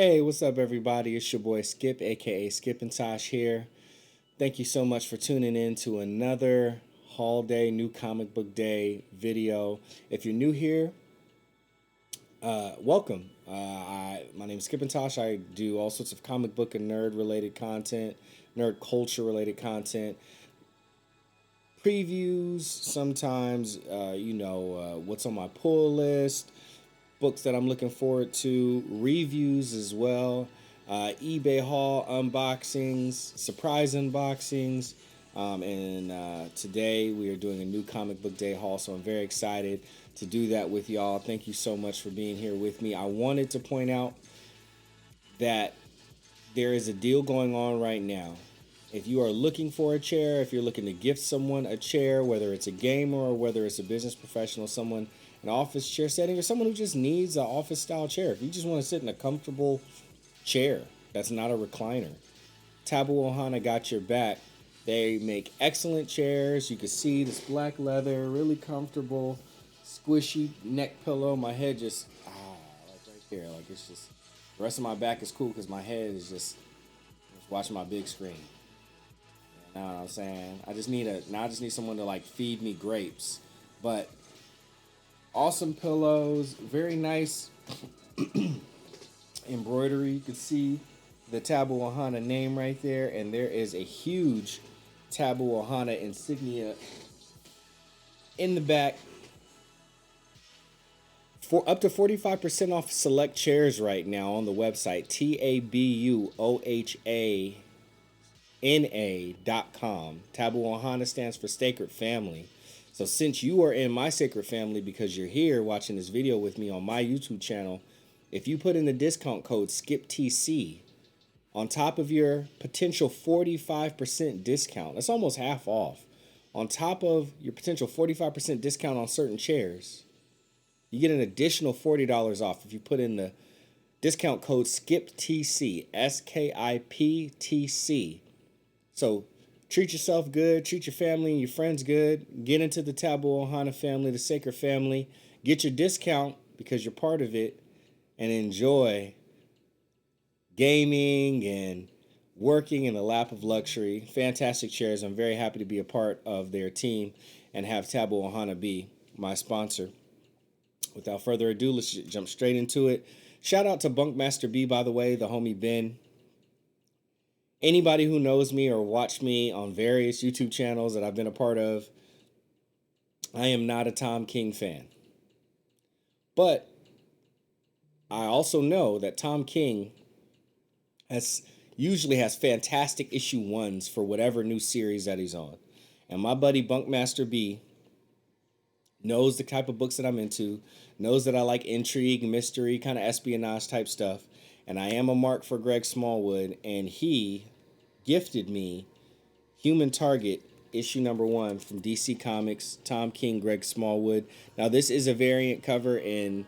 Hey, what's up, everybody? It's your boy Skip, aka Skip and Tosh here. Thank you so much for tuning in to another Haul Day, New Comic Book Day video. If you're new here, welcome. My name is Skip and Tosh. I do all sorts of comic book and nerd related content, nerd culture related content, previews, sometimes, what's on my pull list, books that I'm looking forward to, reviews as well, eBay haul unboxings, surprise unboxings. And today we are doing a new comic book day haul, so I'm very excited to do that with y'all. Thank you so much for being here with me. I wanted to point out that there is a deal going on right now. If you are looking for a chair, if you're looking to gift someone a chair, whether it's a gamer or whether it's a business professional, someone an office chair setting, or someone who just needs an office style chair, if you just want to sit in a comfortable chair that's not a recliner, Tabu Ohana got your back. They make excellent chairs. You can see this black leather, really comfortable, squishy neck pillow. My head just like right there. Like it's just the rest of my back is cool because my head is just watching my big screen. You know what I'm saying? I just need someone to like feed me grapes. But awesome pillows, very nice embroidery. You can see the Tabu Ohana name right there, and there is a huge Tabu Ohana insignia in the back. For up to 45% off select chairs right now on the website, TABUOHANA.com. Tabu Ohana stands for Sacred Family. So since you are in my sacred family because you're here watching this video with me on my YouTube channel, if you put in the discount code SKIPTC on top of your potential 45% discount, that's almost half off. On top of your potential 45% discount on certain chairs, you get an additional $40 off if you put in the discount code SKIPTC, SKIPTC. So treat yourself good, treat your family and your friends good, get into the Tabu Ohana family, the sacred family, get your discount because you're part of it, and enjoy gaming and working in the lap of luxury. Fantastic chairs. I'm very happy to be a part of their team and have Tabu Ohana be my sponsor. Without further ado, let's jump straight into it. Shout out to Bunkmaster B, by the way, the homie Ben. Anybody who knows me or watched me on various YouTube channels that I've been a part of, I am not a Tom King fan. But I also know that Tom King usually has fantastic issue ones for whatever new series that he's on. And my buddy Bunkmaster B knows the type of books that I'm into, knows that I like intrigue, mystery, kind of espionage type stuff. And I am a mark for Greg Smallwood, and he gifted me Human Target issue number 1 from DC Comics, Tom King, Greg Smallwood. Now this is a variant cover, and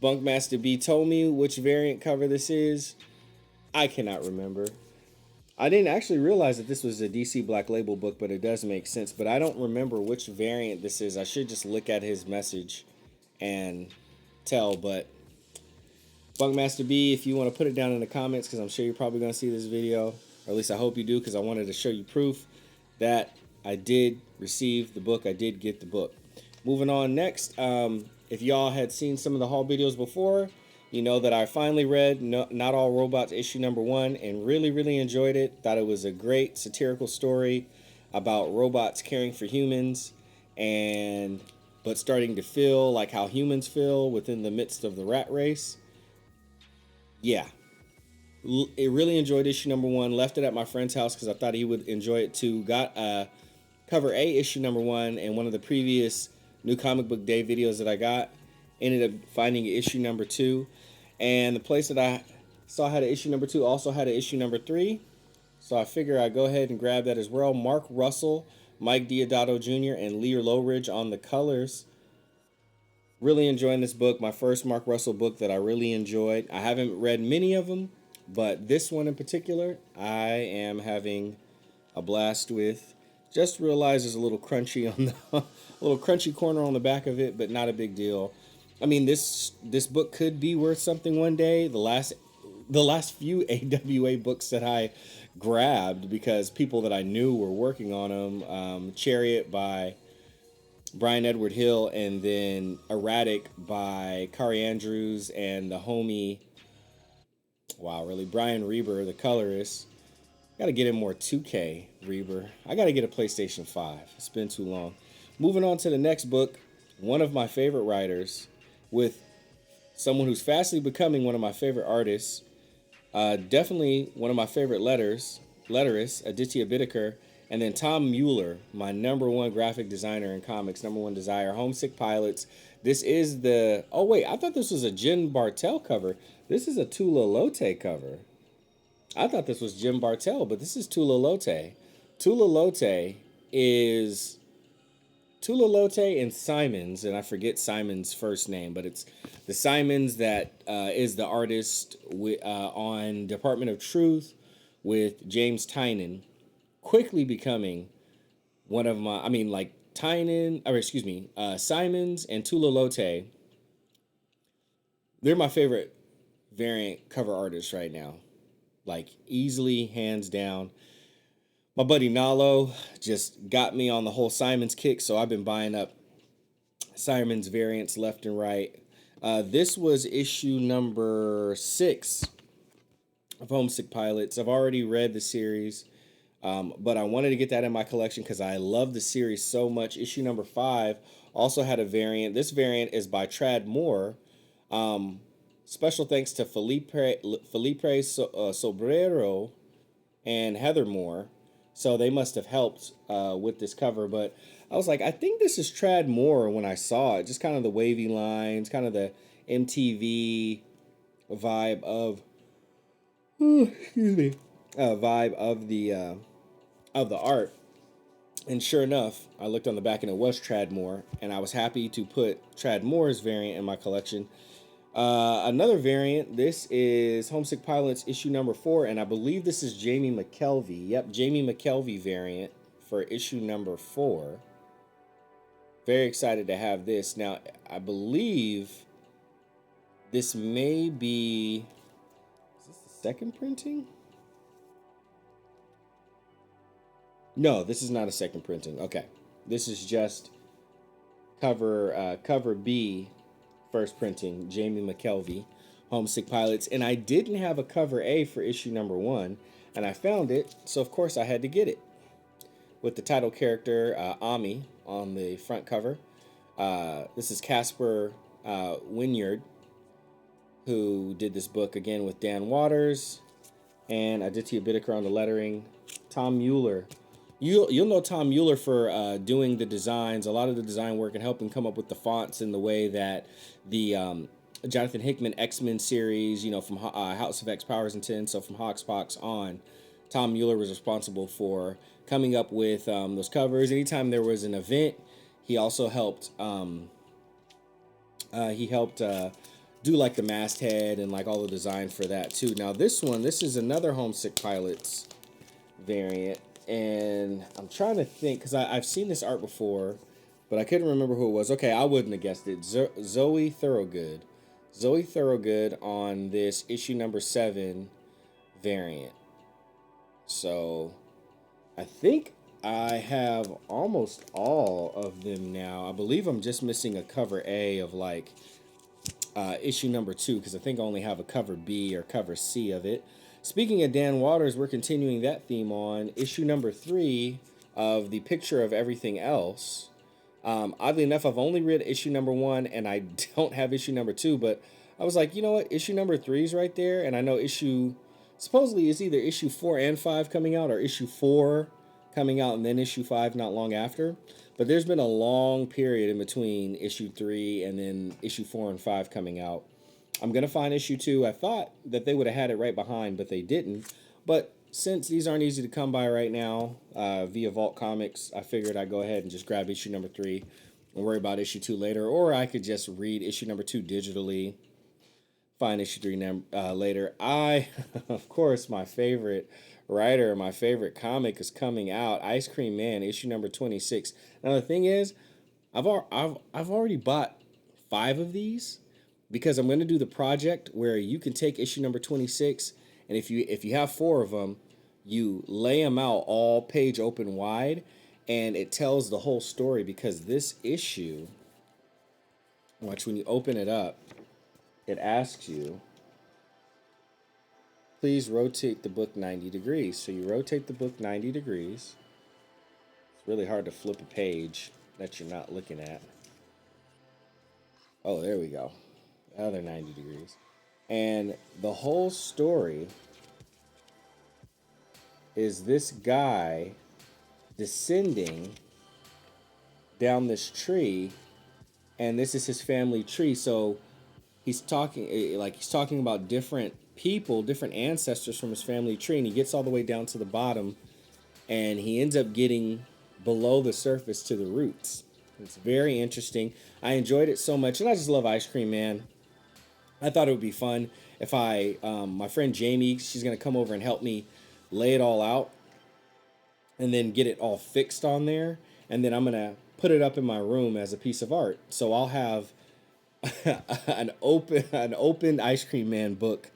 Bunkmaster B told me which variant cover this is. I cannot remember. I didn't actually realize that this was a DC Black Label book, but it does make sense. But I don't remember which variant this is. I should just look at his message and tell. But Bunkmaster B, if you want to put it down in the comments, because I'm sure you're probably going to see this video, or at least I hope you do, because I wanted to show you proof that I did receive the book. I did get the book. Moving on next, if y'all had seen some of the haul videos before, you know that I finally read Not All Robots issue number 1 and really, really enjoyed it. Thought it was a great satirical story about robots caring for humans but starting to feel like how humans feel within the midst of the rat race. Yeah. It really enjoyed issue number 1. Left it at my friend's house because I thought he would enjoy it too. Got cover A issue number 1 and one of the previous New Comic Book Day videos that I got. Ended up finding issue number 2. And the place that I saw had an issue number 2 also had an issue number 3. So I figure I'd go ahead and grab that as well. Mark Russell, Mike Diodato Jr., and Lear Lowridge on the colors. Really enjoying this book. My first Mark Russell book that I really enjoyed. I haven't read many of them, but this one in particular, I am having a blast with. Just realized there's a little crunchy on the a little crunchy corner on the back of it, but not a big deal. I mean, this book could be worth something one day. The last few AWA books that I grabbed because people that I knew were working on them, Chariot by Brian Edward Hill, and then Erratic by Kari Andrews and the homie, wow, really, Brian Reber, the colorist. Got to get in more 2K, Reber. I got to get a PlayStation 5. It's been too long. Moving on to the next book, one of my favorite writers, with someone who's fastly becoming one of my favorite artists. Definitely one of my favorite letterists, Aditya Bidikar, and then Tom Mueller, my number one graphic designer in comics, number one desire, Homesick Pilots. This is the. Oh, wait, I thought this was a Jen Bartel cover. This is a Tula Lote cover. I thought this was Jim Bartel, but this is Tula Lote. Tula Lote is Tula Lote and Simons, and I forget Simon's first name, but it's the Simons that is the artist on Department of Truth with James Tynan, quickly becoming one of my, I mean, like Tynan, or excuse me, Simons and Tula Lote, they're my favorite variant cover artists right now. Like, easily, hands down. My buddy Nalo just got me on the whole Simons kick, so I've been buying up Simons variants left and right. This was issue number 6 of Homesick Pilots. I've already read the series, but I wanted to get that in my collection because I love the series so much. Issue number 5 also had a variant. This variant is by Trad Moore. Special thanks to Felipe Sobrero and Heather Moore. So they must have helped with this cover. But I was like, I think this is Trad Moore when I saw it. Just kind of the wavy lines, kind of the MTV vibe of, excuse me, vibe of the art. And sure enough, I looked on the back and it was Trad Moore, and I was happy to put Trad Moore's variant in my collection. Another variant, this is Homesick Pilots issue number 4, and I believe this is Jamie McKelvey. Yep, Jamie McKelvey variant for issue number 4. Very excited to have this. Now, I believe this may be, is this the second printing? No, this is not a second printing. Okay. This is just cover B, first printing, Jamie McKelvey, Homesick Pilots. And I didn't have a cover A for issue number 1, and I found it, so of course I had to get it. With the title character, Ami, on the front cover. This is Casper Wynyard, who did this book again with Dan Waters, and Aditya Bidikar on the lettering. Tom Mueller. You'll know Tom Mueller for doing the designs, a lot of the design work, and helping come up with the fonts in the way that the Jonathan Hickman X-Men series, from House of X, Powers and 10, so from Hoxpox on, Tom Mueller was responsible for coming up with those covers. Anytime there was an event, he also helped. Do like the masthead and like all the design for that too. Now this is another Homesick Pilots variant, and I'm trying to think because I've seen this art before, but I couldn't remember who it was. Okay, I wouldn't have guessed it. Zoe Thorogood on this issue number 7 variant. So I think I have almost all of them now. I believe I'm just missing a cover A of like issue number 2 because I think I only have a cover B or cover C of it. Speaking of Dan Waters, we're continuing that theme on issue number 3 of The Picture of Everything Else. Oddly enough, I've only read issue number 1 and I don't have issue number 2, but I was like, you know what? Issue number 3 is right there, and I know supposedly it's either issue 4 and 5 coming out or issue 4 coming out and then issue 5 not long after. But there's been a long period in between issue 3 and then issue 4 and 5 coming out. I'm going to find issue 2. I thought that they would have had it right behind, but they didn't. But since these aren't easy to come by right now via Vault Comics, I figured I'd go ahead and just grab issue number 3 and worry about issue 2 later. Or I could just read issue number 2 digitally, find issue 3 later. Of course, my favorite writer, my favorite comic is coming out, Ice Cream Man, issue number 26. Now, the thing is, I've already bought 5 of these because I'm going to do the project where you can take issue number 26, and if you have 4 of them, you lay them out all page open wide, and it tells the whole story because this issue, watch when you open it up, it asks you, please rotate the book 90 degrees. So you rotate the book 90 degrees. It's really hard to flip a page that you're not looking at. Oh, there we go. Other 90 degrees. And the whole story is this guy descending down this tree, and this is his family tree. So he's talking about different people, different ancestors from his family tree, and he gets all the way down to the bottom, and he ends up getting below the surface to the roots. It's very interesting. I enjoyed it so much, and I just love Ice Cream Man. I thought it would be fun if my friend Jamie, she's gonna come over and help me lay it all out, and then get it all fixed on there, and then I'm gonna put it up in my room as a piece of art. So I'll have an open Ice Cream Man book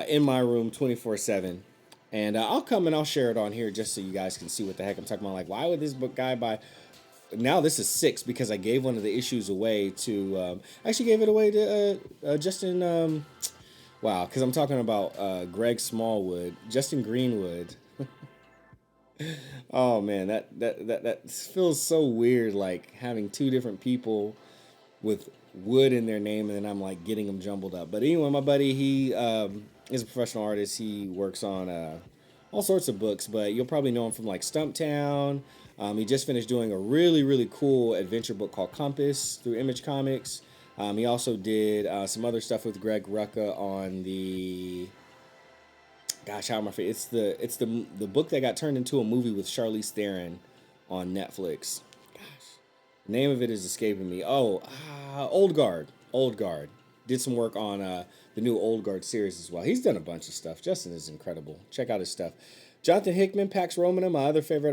in my room 24/7. And I'll come and I'll share it on here just so you guys can see what the heck I'm talking about. Like, why would this book guy buy? Now this is 6 because I gave one of the issues away to. I actually gave it away to Justin. Wow, because I'm talking about Greg Smallwood, Justin Greenwood. Oh man, that feels so weird. Like having 2 different people with Wood in their name, and then I'm like getting them jumbled up. But anyway, my buddy, he is a professional artist. He works on all sorts of books, but you'll probably know him from like Stumptown. He just finished doing a really cool adventure book called Compass through Image Comics. He also did some other stuff with Greg Rucka on the. Gosh, how am I? It's the book that got turned into a movie with Charlize Theron on Netflix. The name of it is escaping me. Oh, Old Guard. Old Guard. Did some work on the new Old Guard series as well. He's done a bunch of stuff. Justin is incredible. Check out his stuff. Jonathan Hickman, Pax Romana, my other favorite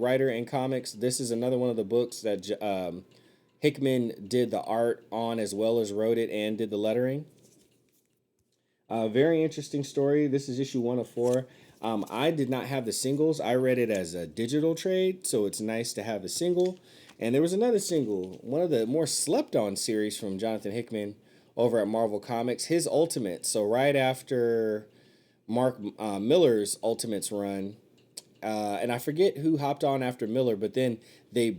writer in comics. This is another one of the books that Hickman did the art on as well as wrote it and did the lettering. Very interesting story. This is issue 1 of 4. I did not have the singles. I read it as a digital trade, so it's nice to have a single. And there was another single, one of the more slept on series from Jonathan Hickman over at Marvel Comics, his Ultimate. So right after Mark Miller's Ultimates run, and I forget who hopped on after Miller, but then they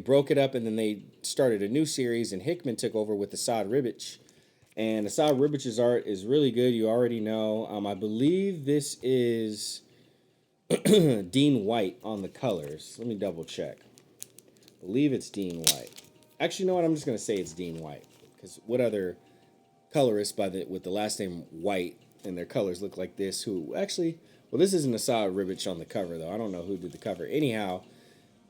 broke it up and then they started a new series, and Hickman took over with Asad Ribic. And Asad Ribic's art is really good. You already know. I believe this is Dean White on the colors. Let me double check. I believe it's Dean White. Actually, you know what? I'm just going to say it's Dean White. Because what other colorist with the last name White and their colors look like this? Who actually... Well, this isn't Asad Ribic on the cover, though. I don't know who did the cover. Anyhow,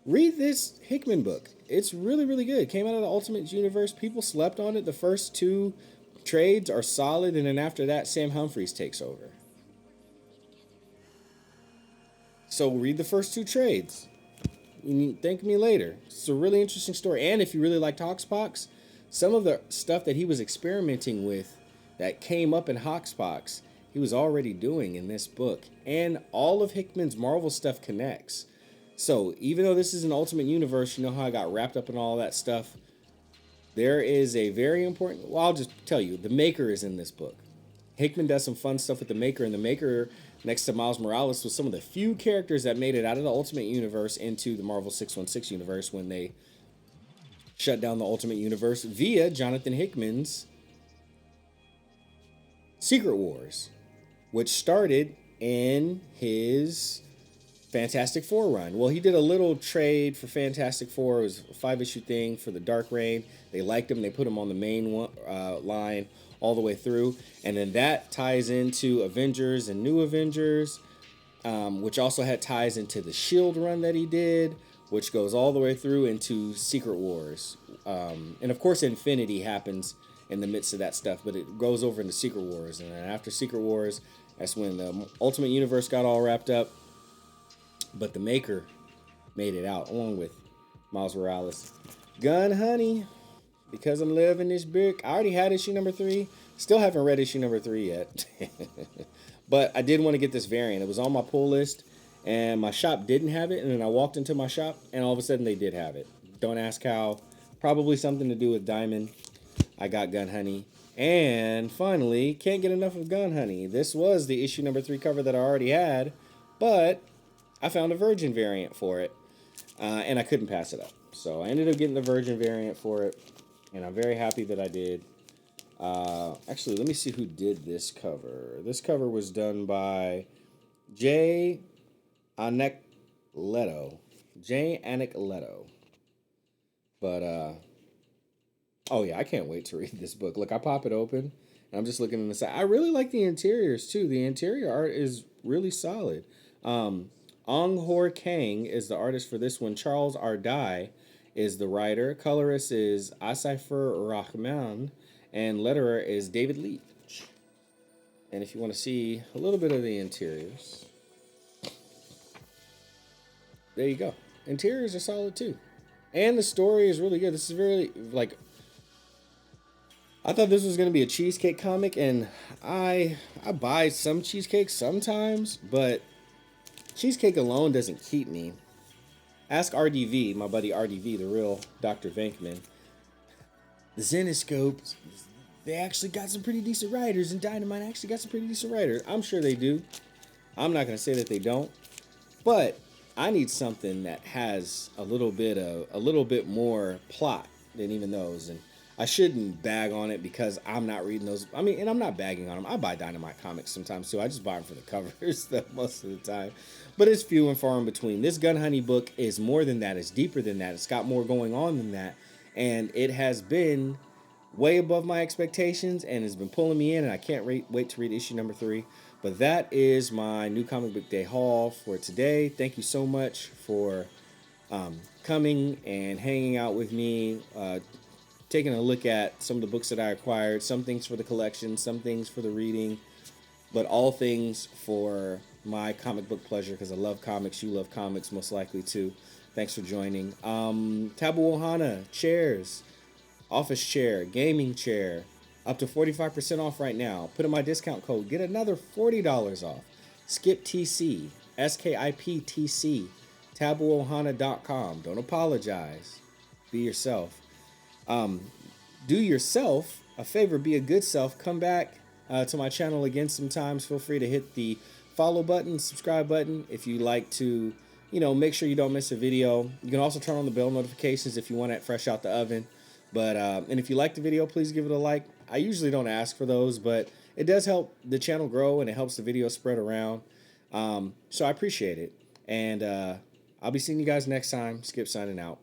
read this Hickman book. It's really good. It came out of the Ultimate Universe. People slept on it. The first 2 trades are solid, and then after that, Sam Humphries takes over. So read the first 2 trades. You thank me later. It's a really interesting story. And if you really liked Hoxpox, some of the stuff that he was experimenting with that came up in Hoxpox, he was already doing in this book. And all of Hickman's Marvel stuff connects. So even though this is an Ultimate Universe, you know how I got wrapped up in all that stuff? There is a very important... Well, I'll just tell you. The Maker is in this book. Hickman does some fun stuff with the Maker, and the Maker, next to Miles Morales, was some of the few characters that made it out of the Ultimate Universe into the Marvel 616 universe when they shut down the Ultimate Universe via Jonathan Hickman's Secret Wars, which started in his Fantastic Four run. Well, he did a little trade for Fantastic Four. It was a 5-issue thing for the Dark Reign. They liked him. They put him on the main line all the way through. And then that ties into Avengers and New Avengers, which also had ties into the S.H.I.E.L.D. run that he did, which goes all the way through into Secret Wars. And of course, Infinity happens in the midst of that stuff, but it goes over into Secret Wars. And then after Secret Wars, that's when the Ultimate Universe got all wrapped up. But the Maker made it out, along with Miles Morales. Gun Honey. because I'm loving this book. I already had issue number 3. Still haven't read issue number 3 yet. But I did want to get this variant. It was on my pull list, and my shop didn't have it. And then I walked into my shop, and all of a sudden they did have it. Don't ask how. Probably something to do with Diamond. I got Gun Honey. And finally, can't get enough of Gun Honey. This was the issue number 3 cover that I already had, but I found a Virgin variant for it, and I couldn't pass it up. So I ended up getting the Virgin variant for it, and I'm very happy that I did. Actually, let me see who did this cover. This cover was done by Jay Anecleto. But, oh yeah, I can't wait to read this book. Look, I pop it open, and I'm just looking on the side. I really like the interiors, too. The interior art is really solid. Ong Hor Kang is the artist for this one. Charles Ardai is the writer. Colorist is Asaifer Rahman. And letterer is David Leach. And if you want to see a little bit of the interiors, there you go. Interiors are solid too. And the story is really good. This is very, like, I thought this was going to be a cheesecake comic, and I buy some cheesecake sometimes, but cheesecake alone doesn't keep me. Ask RDV, my buddy RDV, the real Dr. Venkman. The Zenescopes, they actually got some pretty decent writers, and Dynamite actually got some pretty decent writers. I'm sure they do. I'm not going to say that they don't, but I need something that has a little bit more plot than even those. And I shouldn't bag on it because I'm not reading those. I mean, and I'm not bagging on them. I buy Dynamite comics sometimes too. I just buy them for the covers most of the time. But it's few and far in between. This Gun Honey book is more than that. It's deeper than that. It's got more going on than that. And it has been way above my expectations and has been pulling me in, and I can't wait to read issue number 3. But that is my new comic book day haul for today. Thank you so much for coming and hanging out with me, taking a look at some of the books that I acquired, some things for the collection, some things for the reading, but all things for my comic book pleasure because I love comics. You love comics most likely too. Thanks for joining. Tabu Ohana, chairs, office chair, gaming chair, up to 45% off right now. Put in my discount code, get another $40 off. Skip TC, SKIPTC, tabuohana.com. Don't apologize. Be yourself. Do yourself a favor, be a good self. Come back to my channel again sometimes. Feel free to hit the follow button, subscribe button if you like to, make sure you don't miss a video. You can also turn on the bell notifications if you want it fresh out the oven. But and if you like the video, please give it a like. I usually don't ask for those, but it does help the channel grow and it helps the video spread around. So I appreciate it. And I'll be seeing you guys next time. Skip signing out.